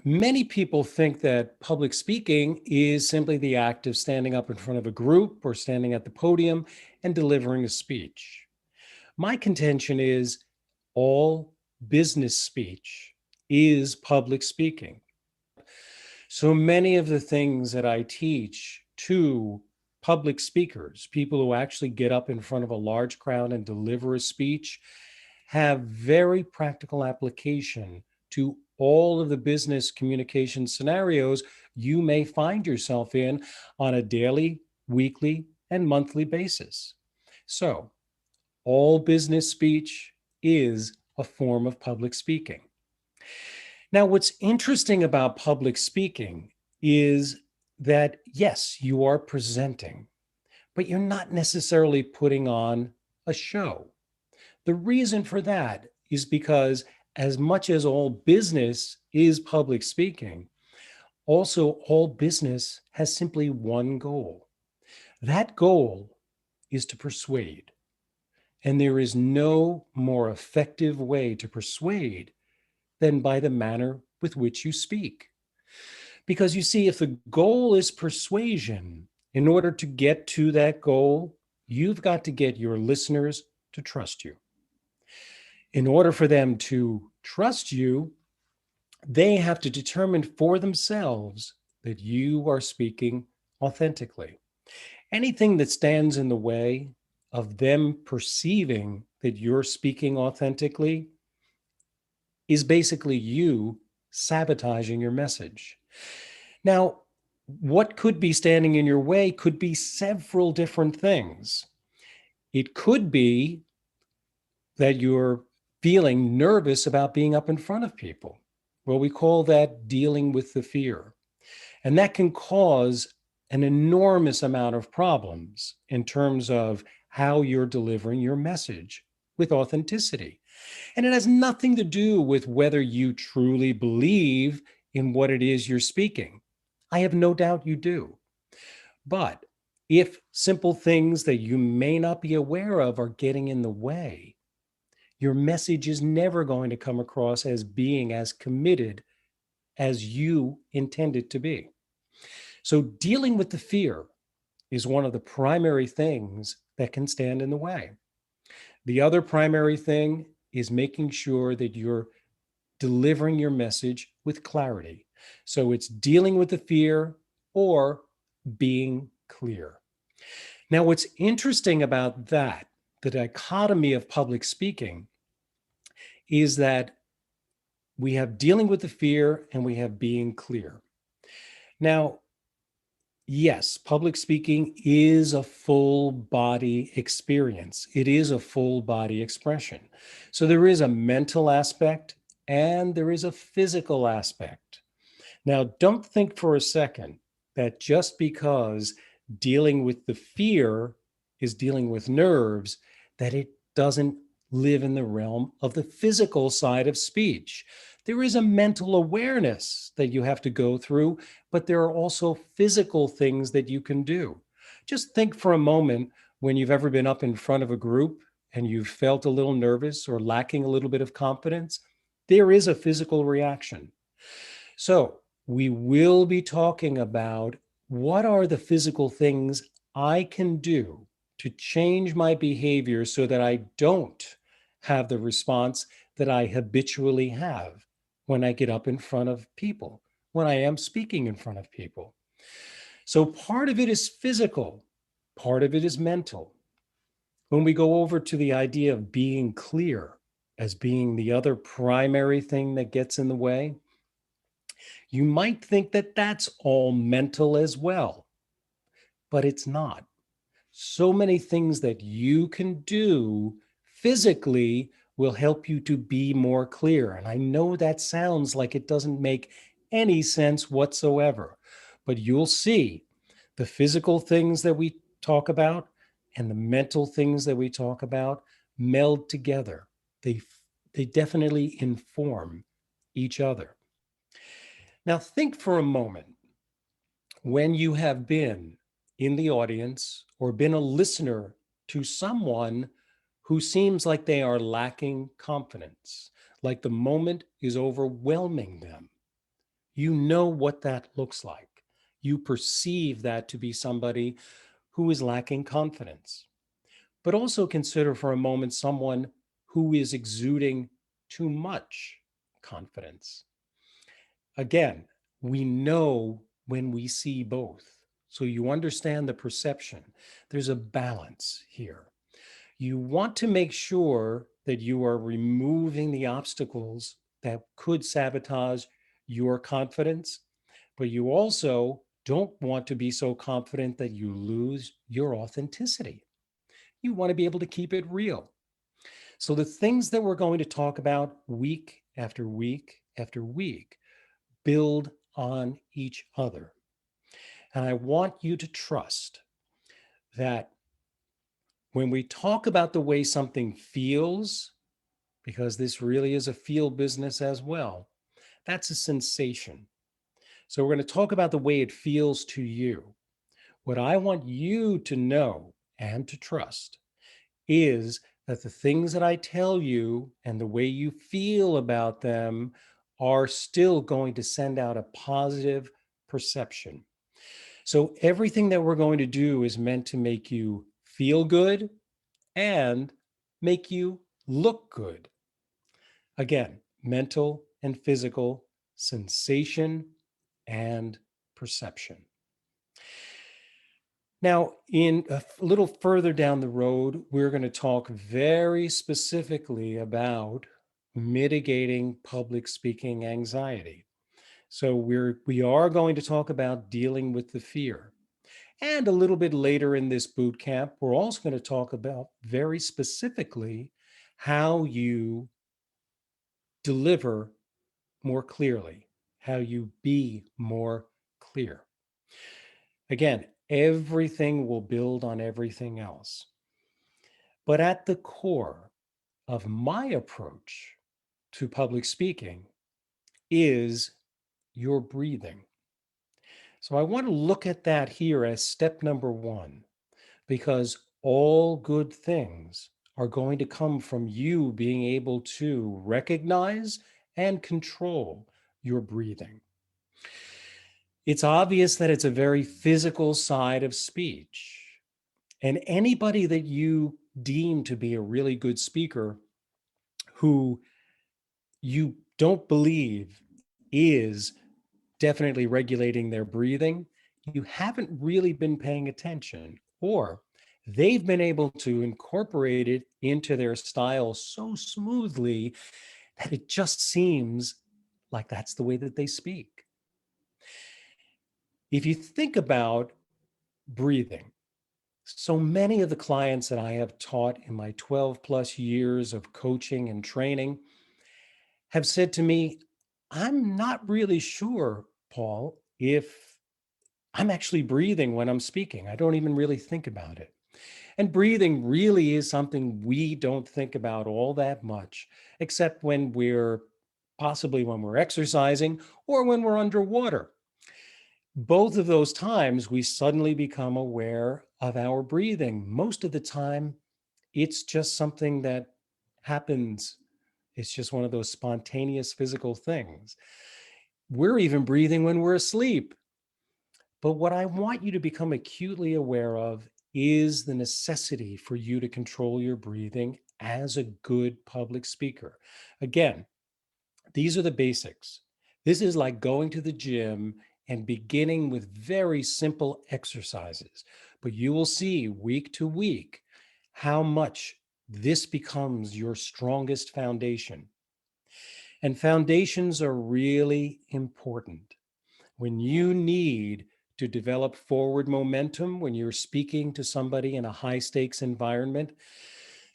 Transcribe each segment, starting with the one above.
Many people think that public speaking is simply the act of standing up in front of a group or standing at the podium and delivering a speech. My contention is all business speech is public speaking. So many of the things that I teach to public speakers, people who actually get up in front of a large crowd and deliver a speech, have very practical application to all of the business communication scenarios you may find yourself in on a daily, weekly, and monthly basis. So, all business speech is a form of public speaking. Now, what's interesting about public speaking is that, yes, you are presenting, but you're not necessarily putting on a show. The reason for that is because, as much as all business is public speaking, also all business has simply one goal. That goal is to persuade. And there is no more effective way to persuade than by the manner with which you speak. Because you see, if the goal is persuasion, in order to get to that goal, you've got to get your listeners to trust you. In order for them to trust you, they have to determine for themselves that you are speaking authentically. Anything that stands in the way of them perceiving that you're speaking authentically is basically you sabotaging your message. Now, what could be standing in your way could be several different things. It could be that you're feeling nervous about being up in front of people. Well, we call that dealing with the fear. And that can cause an enormous amount of problems in terms of how you're delivering your message with authenticity. And it has nothing to do with whether you truly believe in what it is you're speaking. I have no doubt you do. But if simple things that you may not be aware of are getting in the way, your message is never going to come across as being as committed as you intend it to be. So, dealing with the fear is one of the primary things that can stand in the way. The other primary thing is making sure that you're delivering your message with clarity. So, it's dealing with the fear or being clear. Now, what's interesting about that, the dichotomy of public speaking, is that we have dealing with the fear and we have being clear. Now, yes, public speaking is a full body experience. It is a full body expression. So there is a mental aspect and there is a physical aspect. Now, don't think for a second that just because dealing with the fear is dealing with nerves, that it doesn't live in the realm of the physical side of speech. There is a mental awareness that you have to go through, but there are also physical things that you can do. Just think for a moment when you've ever been up in front of a group and you've felt a little nervous or lacking a little bit of confidence. There is a physical reaction. So, we will be talking about what are the physical things I can do to change my behavior so that I don't have the response that I habitually have when I get up in front of people, when I am speaking in front of people. So part of it is physical, part of it is mental. When we go over to the idea of being clear as being the other primary thing that gets in the way, you might think that that's all mental as well, but it's not. So many things that you can do physically will help you to be more clear. And I know that sounds like it doesn't make any sense whatsoever, but you'll see the physical things that we talk about and the mental things that we talk about meld together. They, they definitely inform each other. Now, think for a moment when you have been in the audience or been a listener to someone who seems like they are lacking confidence, like the moment is overwhelming them. You know what that looks like. You perceive that to be somebody who is lacking confidence. But also consider for a moment someone who is exuding too much confidence. Again, we know when we see both. So you understand the perception. There's a balance here. You want to make sure that you are removing the obstacles that could sabotage your confidence, but you also don't want to be so confident that you lose your authenticity. You want to be able to keep it real. So, the things that we're going to talk about week after week after week build on each other. And I want you to trust that when we talk about the way something feels, because this really is a feel business as well, that's a sensation. So, we're going to talk about the way it feels to you. What I want you to know and to trust is that the things that I tell you and the way you feel about them are still going to send out a positive perception. So everything that we're going to do is meant to make you feel good and make you look good. Again, mental and physical, sensation and perception. Now, in a little further down the road, we're going to talk very specifically about mitigating public speaking anxiety. So we are going to talk about dealing with the fear. And a little bit later in this boot camp, we're also going to talk about very specifically how you deliver more clearly, how you be more clear. Again, everything will build on everything else. But at the core of my approach to public speaking is your breathing. So I want to look at that here as step number one, because all good things are going to come from you being able to recognize and control your breathing. It's obvious that it's a very physical side of speech. And anybody that you deem to be a really good speaker who you don't believe is definitely regulating their breathing, you haven't really been paying attention, or they've been able to incorporate it into their style so smoothly that it just seems like that's the way that they speak. If you think about breathing, so many of the clients that I have taught in my 12 plus years of coaching and training have said to me, I'm not really sure, Paul, if I'm actually breathing when I'm speaking. I don't even really think about it. And breathing really is something we don't think about all that much, except when we're possibly when we're exercising or when we're underwater. Both of those times, we suddenly become aware of our breathing. Most of the time, it's just something that happens. It's just one of those spontaneous physical things. We're even breathing when we're asleep. But what I want you to become acutely aware of is the necessity for you to control your breathing as a good public speaker. Again, these are the basics. This is like going to the gym and beginning with very simple exercises. But you will see week to week how much this becomes your strongest foundation. And foundations are really important. When you need to develop forward momentum, when you're speaking to somebody in a high stakes environment,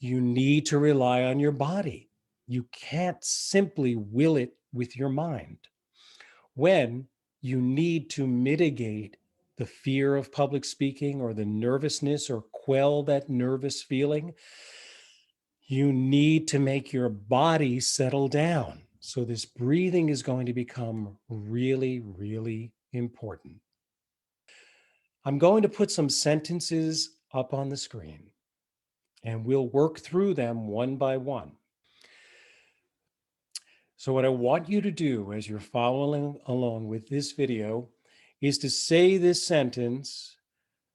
you need to rely on your body. You can't simply will it with your mind. When you need to mitigate the fear of public speaking or the nervousness or quell that nervous feeling, you need to make your body settle down. So, this breathing is going to become really, really important. I'm going to put some sentences up on the screen and we'll work through them one by one. So what I want you to do as you're following along with this video is to say this sentence,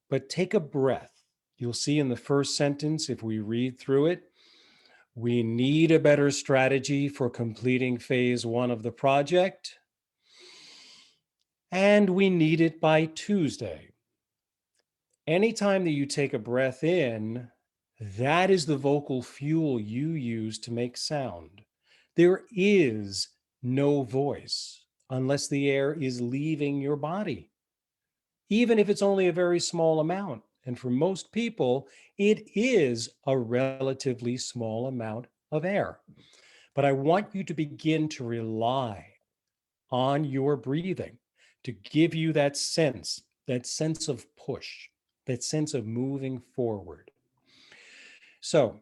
but take a breath. You'll see in the first sentence, if we read through it, we need a better strategy for completing phase 1 of the project, and we need it by Tuesday. Anytime that you take a breath in, that is the vocal fuel you use to make sound. There is no voice unless the air is leaving your body, even if it's only a very small amount. And for most people, it is a relatively small amount of air. But I want you to begin to rely on your breathing to give you that sense of push, that sense of moving forward. So,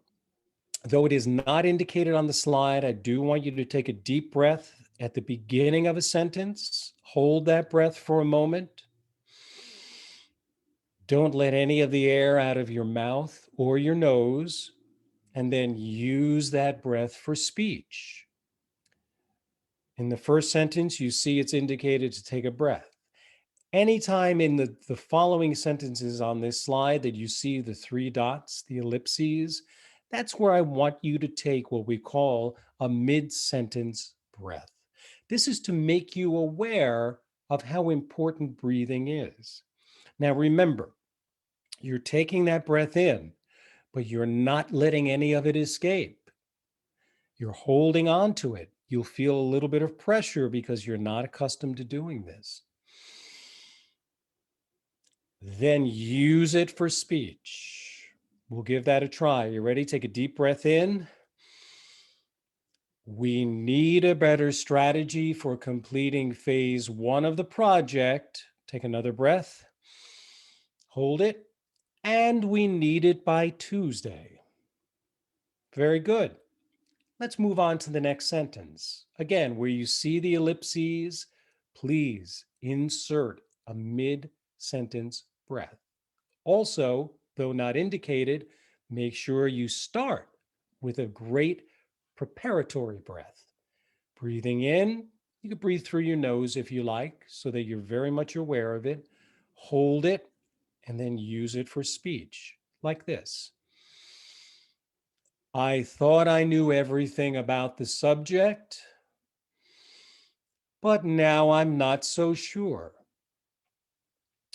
though it is not indicated on the slide, I do want you to take a deep breath at the beginning of a sentence. Hold that breath for a moment. Don't let any of the air out of your mouth or your nose, and then use that breath for speech. In the first sentence, you see it's indicated to take a breath. Anytime in the following sentences on this slide that you see the 3 dots, the ellipses, that's where I want you to take what we call a mid-sentence breath. This is to make you aware of how important breathing is. Now remember, you're taking that breath in, but you're not letting any of it escape. You're holding on to it. You'll feel a little bit of pressure because you're not accustomed to doing this. Then use it for speech. We'll give that a try. You ready? Take a deep breath in. We need a better strategy for completing phase 1 of the project. Take another breath. Hold it. And we need it by Tuesday. Very good. Let's move on to the next sentence. Again, where you see the ellipses, please insert a mid-sentence breath. Also, though not indicated, make sure you start with a great preparatory breath. Breathing in, you can breathe through your nose if you like, so that you're very much aware of it. Hold it, and then use it for speech, like this. I thought I knew everything about the subject, but now I'm not so sure.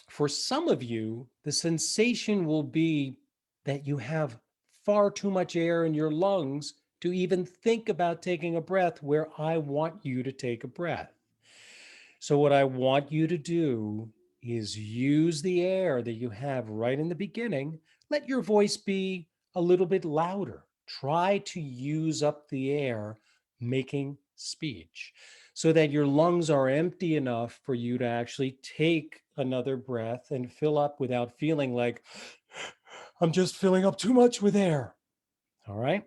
For some of you, the sensation will be that you have far too much air in your lungs to even think about taking a breath where I want you to take a breath. So what I want you to do is use the air that you have right in the beginning. Let your voice be a little bit louder. Try to use up the air making speech so that your lungs are empty enough for you to actually take another breath and fill up without feeling like I'm just filling up too much with air. All right.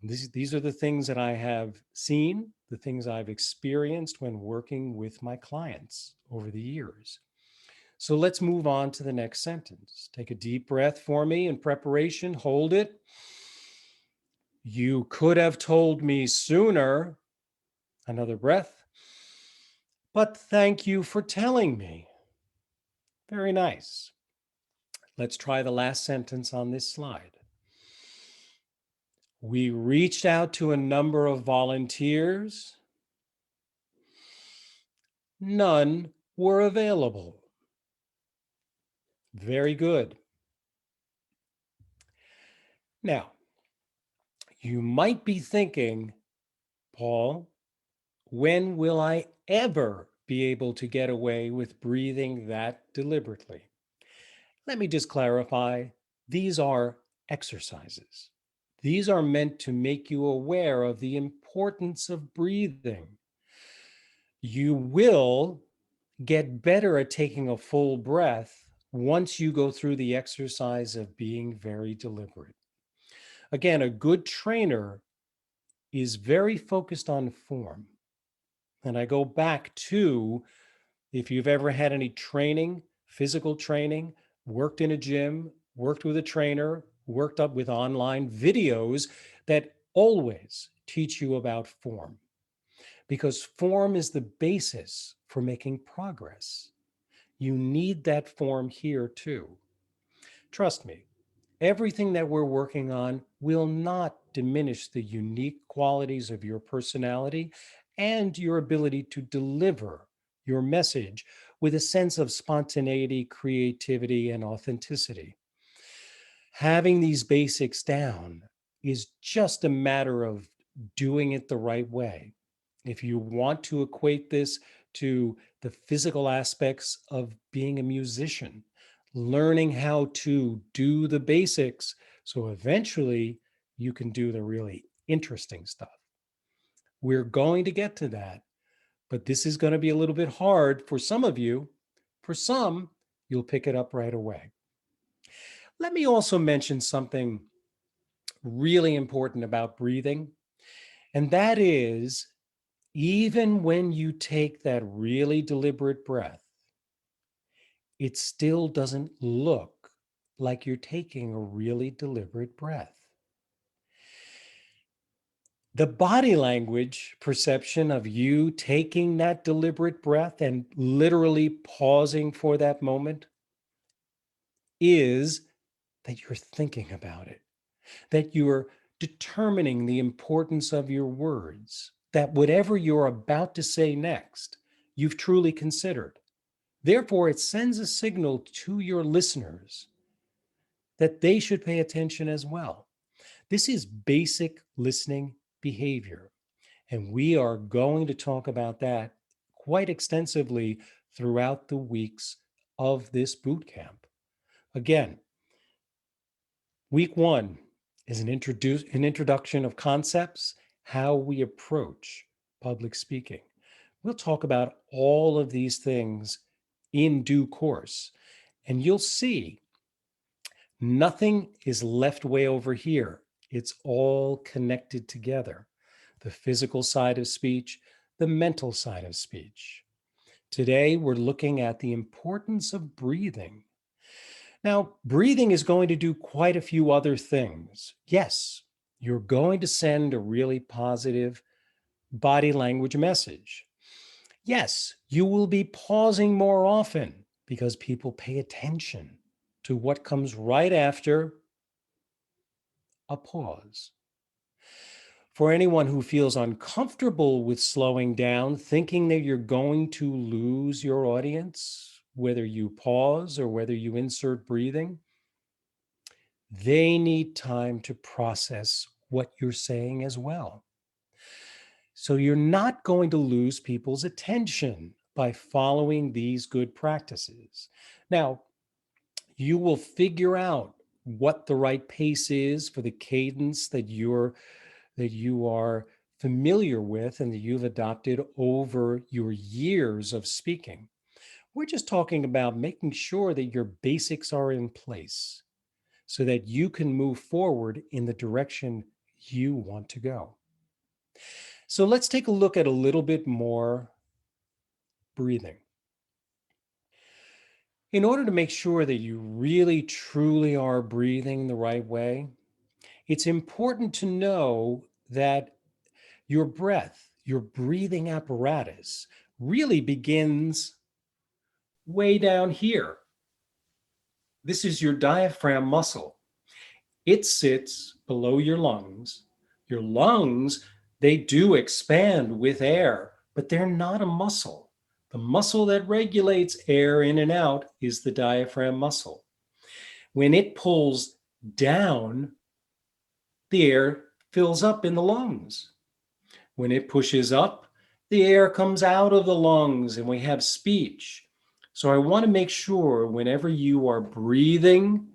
These are the things that I have seen, the things I've experienced when working with my clients over the years. So let's move on to the next sentence. Take a deep breath for me in preparation. Hold it. You could have told me sooner. Another breath. But thank you for telling me. Very nice. Let's try the last sentence on this slide. We reached out to a number of volunteers. None were available. Very good. Now, you might be thinking, Paul, when will I ever be able to get away with breathing that deliberately? Let me just clarify. These are exercises. These are meant to make you aware of the importance of breathing. You will get better at taking a full breath once you go through the exercise of being very deliberate. Again, a good trainer is very focused on form. And I go back to, if you've ever had any training, physical training, worked in a gym, worked with a trainer, worked up with online videos that always teach you about form. because form is the basis for making progress. You need that form here too. Trust me, everything that we're working on will not diminish the unique qualities of your personality and your ability to deliver your message with a sense of spontaneity, creativity, and authenticity. Having these basics down is just a matter of doing it the right way. If you want to equate this to the physical aspects of being a musician, learning how to do the basics so eventually you can do the really interesting stuff. We're going to get to that, but this is going to be a little bit hard for some of you. For some, you'll pick it up right away. Let me also mention something really important about breathing, and that is even when you take that really deliberate breath, it still doesn't look like you're taking a really deliberate breath. The body language perception of you taking that deliberate breath and literally pausing for that moment is that you're thinking about it, that you're determining the importance of your words, that whatever you're about to say next, you've truly considered. Therefore, it sends a signal to your listeners that they should pay attention as well. This is basic listening behavior, and we are going to talk about that quite extensively throughout the weeks of this boot camp. Again, week one is an introduction of concepts, how we approach public speaking. We'll talk about all of these things in due course, and you'll see nothing is left way over here. It's all connected together. The physical side of speech, the mental side of speech. Today, we're looking at the importance of breathing. Now, breathing is going to do quite a few other things. Yes, you're going to send a really positive body language message. Yes, you will be pausing more often because people pay attention to what comes right after a pause. For anyone who feels uncomfortable with slowing down, thinking that you're going to lose your audience, whether you pause or whether you insert breathing, they need time to process what you're saying as well. So you're not going to lose people's attention by following these good practices. Now, you will figure out what the right pace is for the cadence that you are familiar with and that you've adopted over your years of speaking. We're just talking about making sure that your basics are in place so that you can move forward in the direction you want to go. So let's take a look at a little bit more breathing. In order to make sure that you really truly are breathing the right way, it's important to know that your breath, your breathing apparatus, really begins way down here. This is your diaphragm muscle. It sits below your lungs. Your lungs, they do expand with air, but they're not a muscle. The muscle that regulates air in and out is the diaphragm muscle. When it pulls down, the air fills up in the lungs. When it pushes up, the air comes out of the lungs and we have speech. So I want to make sure whenever you are breathing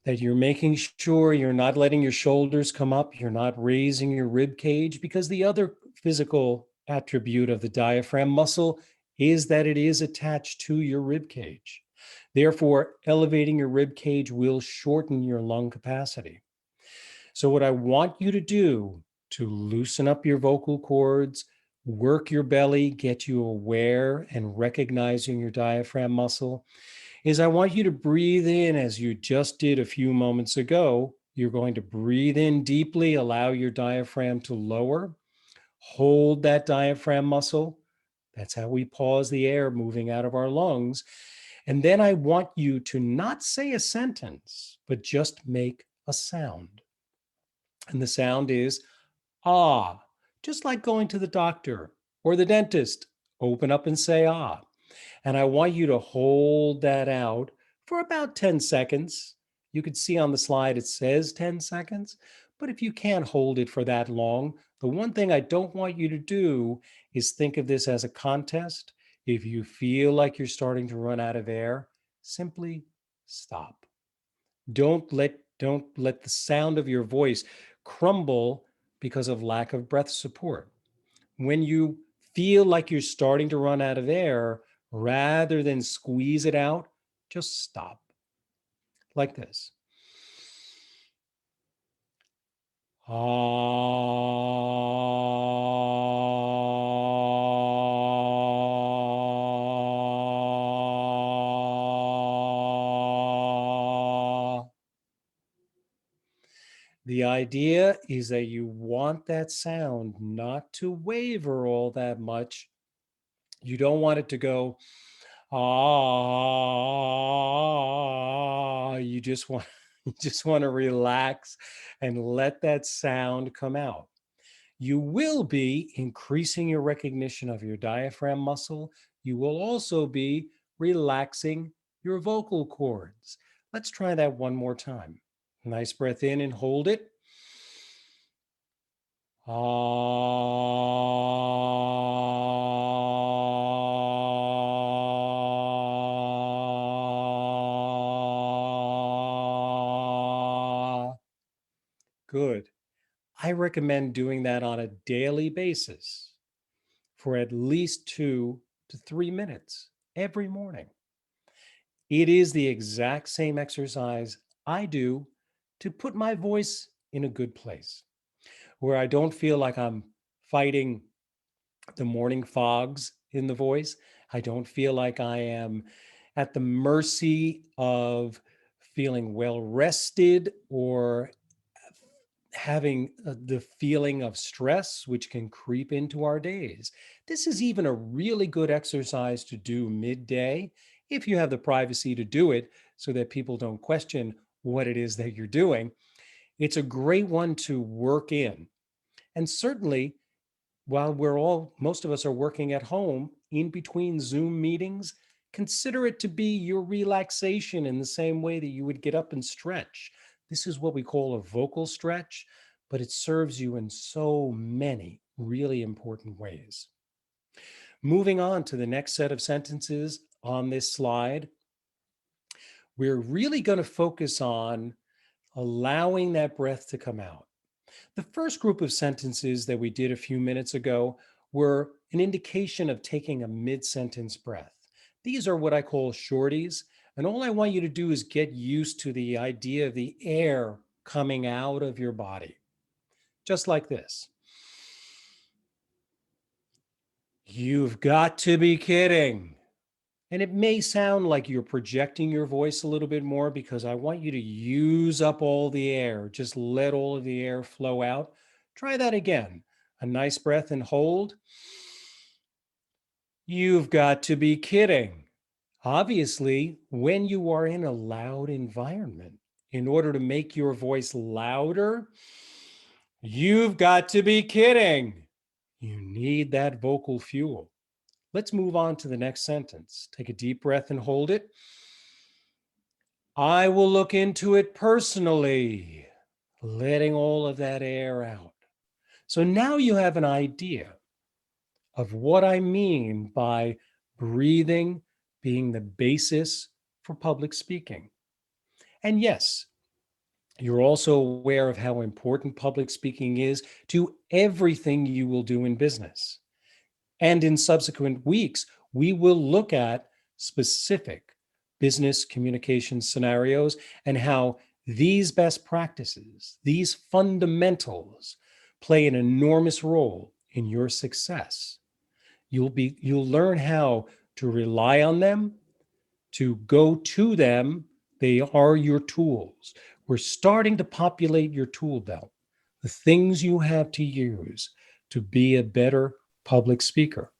that you're making sure you're not letting your shoulders come up, you're not raising your rib cage, because the other physical attribute of the diaphragm muscle is that it is attached to your rib cage. Therefore, elevating your rib cage will shorten your lung capacity. So what I want you to do to loosen up your vocal cords, work your belly, get you aware and recognizing your diaphragm muscle, is I want you to breathe in as you just did a few moments ago. You're going to breathe in deeply, allow your diaphragm to lower, Hold that diaphragm muscle. That's how we pause the air moving out of our lungs. And then I want you to not say a sentence, but just make a sound. And the sound is ah, just like going to the doctor or the dentist. Open up and say ah. And I want you to hold that out for about 10 seconds. You can see on the slide it says 10 seconds, but if you can't hold it for that long, the one thing I don't want you to do is think of this as a contest. If you feel like you're starting to run out of air, simply stop. Don't let the sound of your voice crumble because of lack of breath support. When you feel like you're starting to run out of air, rather than squeeze it out, just stop like this. The idea is that you want that sound not to waver all that much. You don't want it to go, ah. You just want you just want to relax and let that sound come out. You will be increasing your recognition of your diaphragm muscle. You will also be relaxing your vocal cords. Let's try that one more time. Nice breath in and hold it. Ah. Good. I recommend doing that on a daily basis for at least 2 to 3 minutes every morning. It is the exact same exercise I do to put my voice in a good place where I don't feel like I'm fighting the morning fogs in the voice. I don't feel like I am at the mercy of feeling well rested or having the feeling of stress, which can creep into our days. This is even a really good exercise to do midday if you have the privacy to do it so that people don't question what it is that you're doing. It's a great one to work in. And certainly, while most of us are working at home in between Zoom meetings, consider it to be your relaxation in the same way that you would get up and stretch. This is what we call a vocal stretch, but it serves you in so many really important ways. Moving on to the next set of sentences on this slide, we're really going to focus on allowing that breath to come out. The first group of sentences that we did a few minutes ago were an indication of taking a mid-sentence breath. These are what I call shorties, and all I want you to do is get used to the idea of the air coming out of your body, just like this. You've got to be kidding. And it may sound like you're projecting your voice a little bit more because I want you to use up all the air. Just let all of the air flow out. Try that again. A nice breath and hold. You've got to be kidding. Obviously, when you are in a loud environment, in order to make your voice louder, you've got to be kidding. You need that vocal fuel. Let's move on to the next sentence. Take a deep breath and hold it. I will look into it personally, letting all of that air out. So now you have an idea of what I mean by breathing being the basis for public speaking. And yes, you're also aware of how important public speaking is to everything you will do in business. And in subsequent weeks, we will look at specific business communication scenarios and how these best practices, these fundamentals, play an enormous role in your success. You'll learn how to rely on them, to go to them. They are your tools. We're starting to populate your tool belt, the things you have to use to be a better public speaker?